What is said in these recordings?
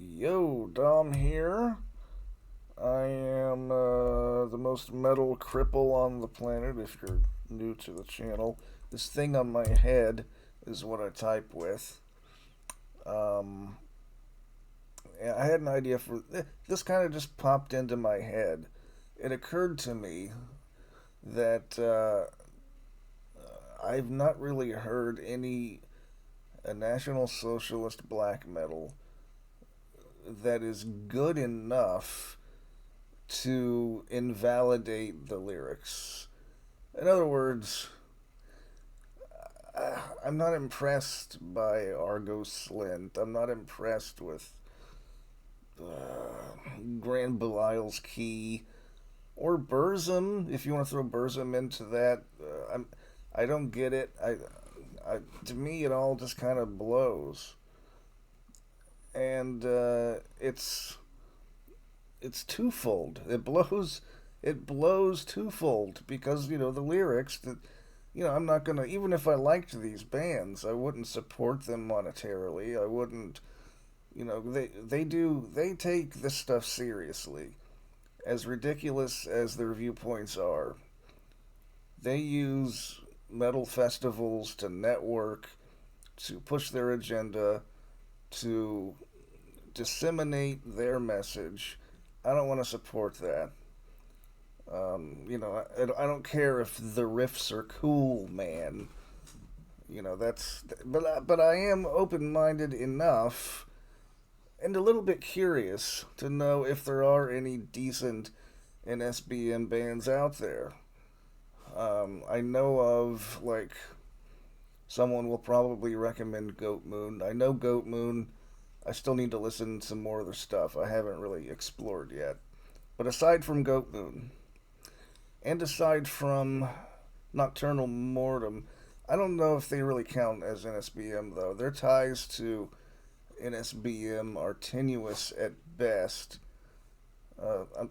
Yo, Dom here. I am the most metal cripple on the planet if you're new to the channel. This thing on my head is what I type with. Um, yeah, I had an idea for this kind of just popped into my head. It occurred to me that I've not really heard any National Socialist black metal that is good enough to invalidate the lyrics. In other words, I'm not impressed by Argo Slint. I'm not impressed with Grand Belial's Key or Burzum. If you want to throw Burzum into that, I don't get it. To me, it all just kind of blows, and it's twofold. It blows twofold because the lyrics that I'm not gonna, even if I liked these bands, I wouldn't support them monetarily. I wouldn't, they take this stuff seriously. As ridiculous as their viewpoints are, they use metal festivals to network, to push their agenda, to disseminate their message. I don't want to support that. I don't care if the riffs are cool, man. But I am open minded enough and a little bit curious to know if there are any decent NSBM bands out there. I know of, like, someone will probably recommend Goat Moon. I know Goat Moon. I still need to listen to some more of their stuff. I haven't really explored yet. But aside from Goat Moon, and aside from Nocturnal Mortem, I don't know if they really count as NSBM, though. Their ties to NSBM are tenuous at best.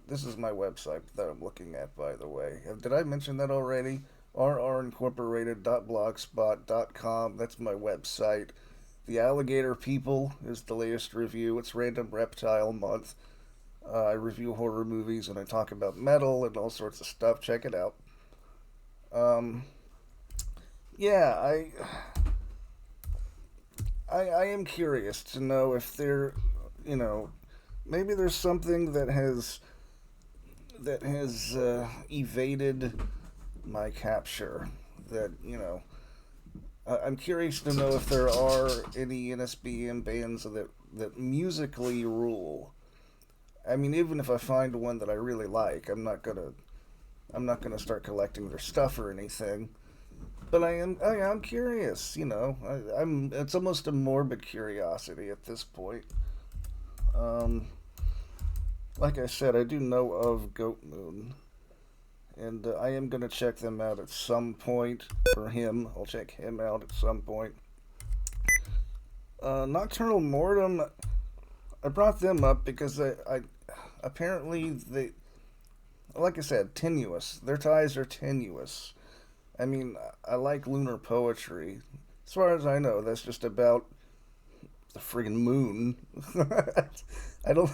This is my website that I'm looking at, by the way. Did I mention that already? rrincorporated.blogspot.com. That's my website. The Alligator People is the latest review. It's Random Reptile Month. I review horror movies and I talk about metal and all sorts of stuff. Check it out. Um, yeah, I am curious to know if there, you know, maybe there's something that has evaded my capture. That I'm curious to know if there are any NSBM bands that musically rule. I mean, even if I find one that I really like, I'm not gonna start collecting their stuff or anything. But I'm curious. It's almost a morbid curiosity at this point. Um, like I said, I do know of Goat Moon, and I am gonna check them out at some point. Or him, I'll check him out at some point. Nocturnal Mortem, I brought them up because I apparently they, like I said, tenuous. Their ties are tenuous. I mean, I like lunar poetry. As far as I know, that's just about the friggin' moon. I don't.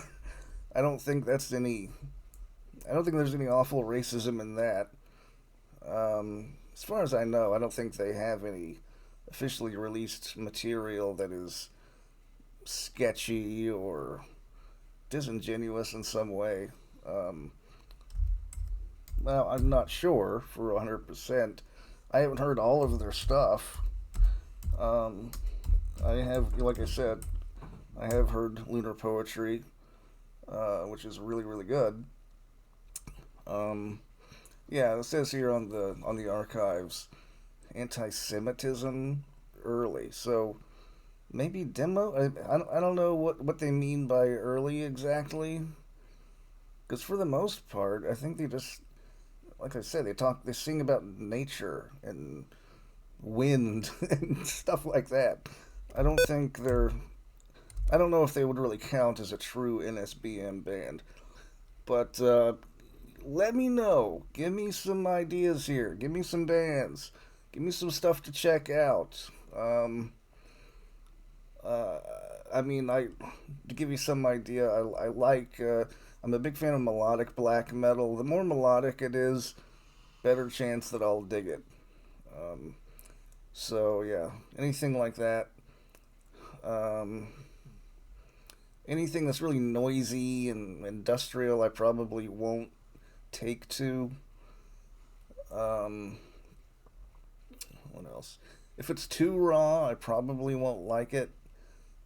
I don't think that's any. I don't think there's any awful racism in that. As far as I know, I don't think they have any officially released material that is sketchy or disingenuous in some way. Um, well, I'm not sure for 100%. I haven't heard all of their stuff. Um, I have, like I said, I have heard Lunar Poetry, which is really, really good. Um, yeah, it says here on the archives, anti-Semitism early. So maybe demo. I don't know what they mean by early exactly. Because for the most part, I think they just, like I said, they sing about nature and wind and stuff like that. I don't think they're. I don't know if they would really count as a true NSBM band. But let me know. Give me some ideas here. Give me some bands. Give me some stuff to check out. Um, uh, I mean, to give you some idea, I like. I'm a big fan of melodic black metal. The more melodic it is, better chance that I'll dig it. Um, so yeah, anything like that. Um, Anything that's really noisy and industrial, I probably won't take to. Um, what else? If it's too raw, I probably won't like it.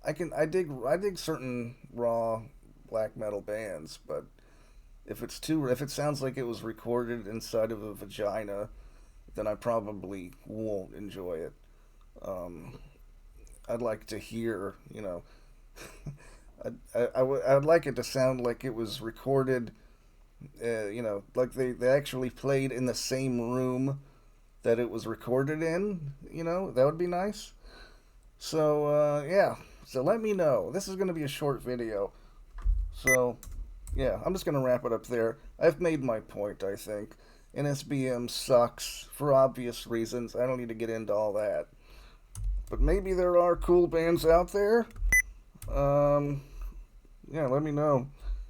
I dig certain raw black metal bands, but if it sounds like it was recorded inside of a vagina, then I probably won't enjoy it. Um, I'd like to hear, I'd like it to sound like it was recorded, like they actually played in the same room that it was recorded in. That would be nice. So, yeah. So let me know. This is going to be a short video. So, yeah, I'm just going to wrap it up there. I've made my point, I think. NSBM sucks for obvious reasons. I don't need to get into all that. But maybe there are cool bands out there. Um, yeah, let me know.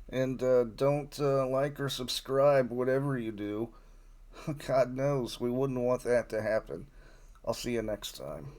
And don't like or subscribe, whatever you do. God knows, we wouldn't want that to happen. I'll see you next time.